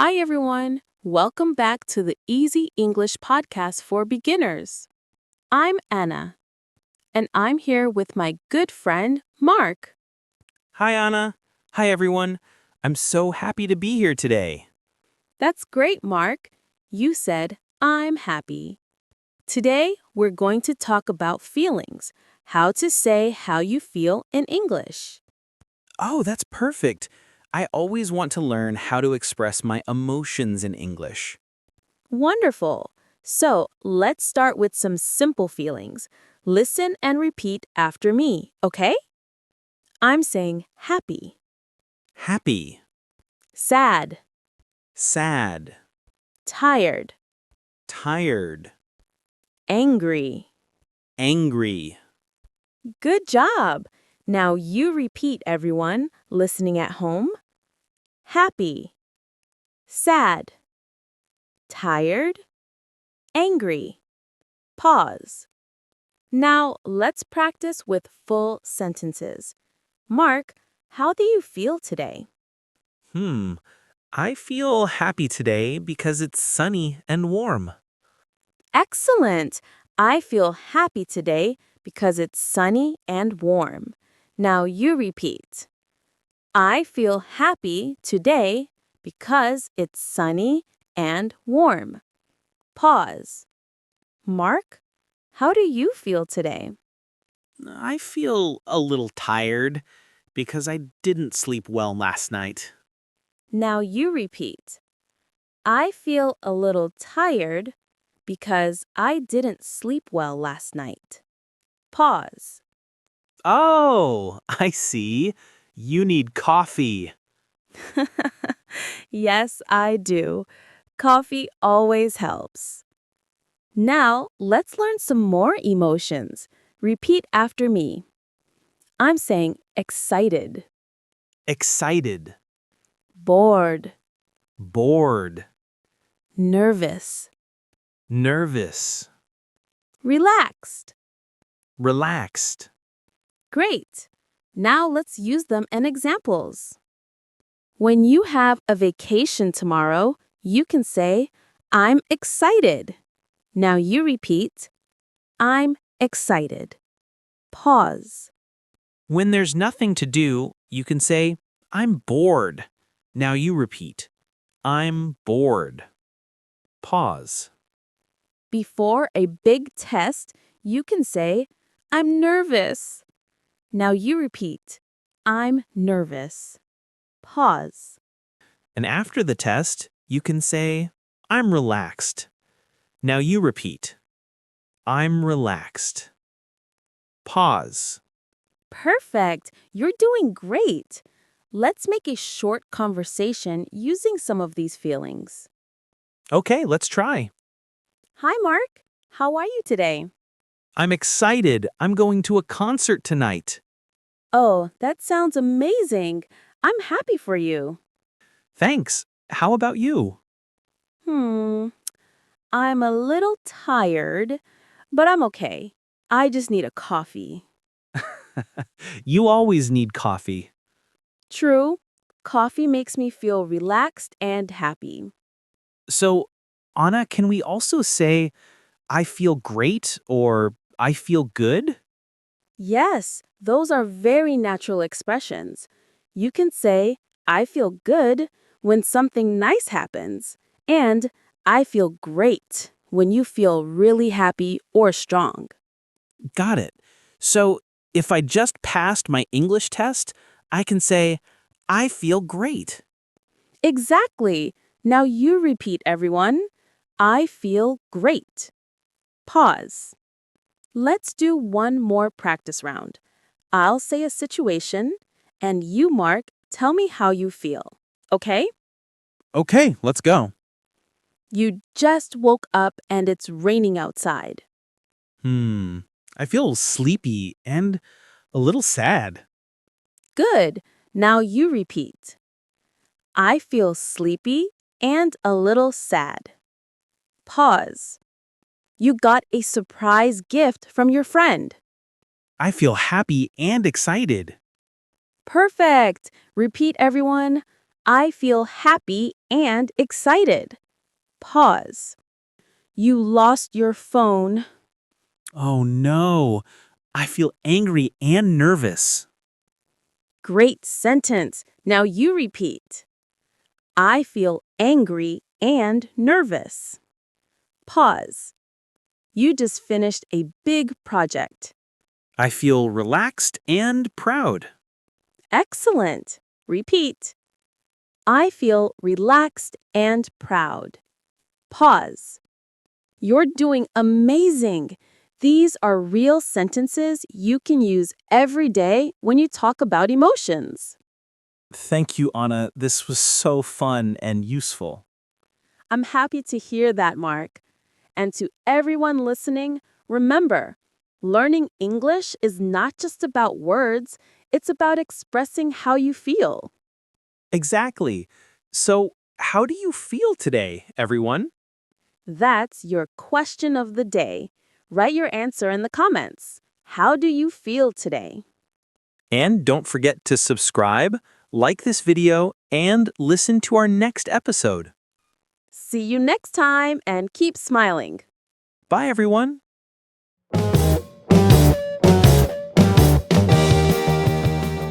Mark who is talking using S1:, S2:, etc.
S1: Hi, everyone. Welcome back to the Easy English Podcast for Beginners. I'm Anna, and I'm here with my good friend, Mark.
S2: Hi, Anna. Hi, everyone. I'm so happy to be here today.
S1: That's great, Mark. You said, I'm happy. Today, we're going to talk about feelings, how to say how you feel in English.
S2: Oh, that's perfect. I always want to learn how to express my emotions in English.
S1: Wonderful. So, let's start with some simple feelings. Listen and repeat after me, okay? I'm saying happy,
S2: Happy,
S1: sad,
S2: sad,
S1: tired,
S2: tired,
S1: angry.
S2: angry.
S1: Good job. Now you repeat, everyone, listening at home. Happy, sad, tired, angry. Pause. Now let's practice with full sentences. Mark, how do you feel today?
S2: Hmm, I feel happy today because it's sunny and warm.
S1: Excellent. I feel happy today because it's sunny and warm. Now you repeat. I feel happy today because it's sunny and warm. Pause. Mark, how do you feel today?
S2: I feel a little tired because I didn't sleep well last night.
S1: Now you repeat. I feel a little tired because I didn't sleep well last night. Pause.
S2: Oh, I see. You need coffee.
S1: Yes, I do. Coffee always helps. Now, let's learn some more emotions. Repeat after me. I'm saying excited,
S2: Excited,
S1: bored,
S2: bored,
S1: nervous,
S2: nervous,
S1: relaxed.
S2: relaxed.
S1: Great. Now let's use them in examples. When you have a vacation tomorrow, you can say, I'm excited. Now you repeat, I'm excited. Pause.
S2: When there's nothing to do, you can say, I'm bored. Now you repeat, I'm bored. Pause.
S1: Before a big test, you can say, I'm nervous. Now you repeat, I'm nervous. Pause.
S2: And after the test, you can say, I'm relaxed. Now you repeat, I'm relaxed. Pause.
S1: Perfect. You're doing great. Let's make a short conversation using some of these feelings.
S2: Okay, let's try.
S1: Hi, Mark. How are you today?
S2: I'm excited. I'm going to a concert tonight.
S1: Oh, that sounds amazing. I'm happy for you.
S2: Thanks. How about you?
S1: Hmm, I'm a little tired, but I'm okay. I just need a coffee.
S2: You always need coffee.
S1: True, coffee makes me feel relaxed and happy.
S2: So, Anna, can we also say, I feel great or I feel good?
S1: Yes, those are very natural expressions. You can say, I feel good when something nice happens, and I feel great when you feel really happy or strong.
S2: Got it. So, if I just passed my English test, I can say, I feel great.
S1: Exactly. Now you repeat, everyone. I feel great. Pause. Let's do one more practice round. I'll say a situation, and you, Mark, tell me how you feel. Okay?
S2: Okay, let's go.
S1: You just woke up and it's raining outside.
S2: I feel sleepy and a little sad.
S1: Good. Now you repeat. I feel sleepy and a little sad. Pause. You got a surprise gift from your friend.
S2: I feel happy and excited.
S1: Perfect. Repeat, everyone. I feel happy and excited. Pause. You lost your phone.
S2: Oh no, I feel angry and nervous.
S1: Great sentence. Now you repeat. I feel angry and nervous. Pause. You just finished a big project.
S2: I feel relaxed and proud.
S1: Excellent. Repeat. I feel relaxed and proud. Pause. You're doing amazing. These are real sentences you can use every day when you talk about emotions.
S2: Thank you, Anna. This was so fun and useful.
S1: I'm happy to hear that, Mark. And to everyone listening, remember, learning English is not just about words, it's about expressing how you feel.
S2: Exactly. So, how do you feel today, everyone?
S1: That's your question of the day. Write your answer in the comments. How do you feel today?
S2: And don't forget to subscribe, like this video, and listen to our next episode.
S1: See you next time and keep smiling.
S2: Bye, everyone.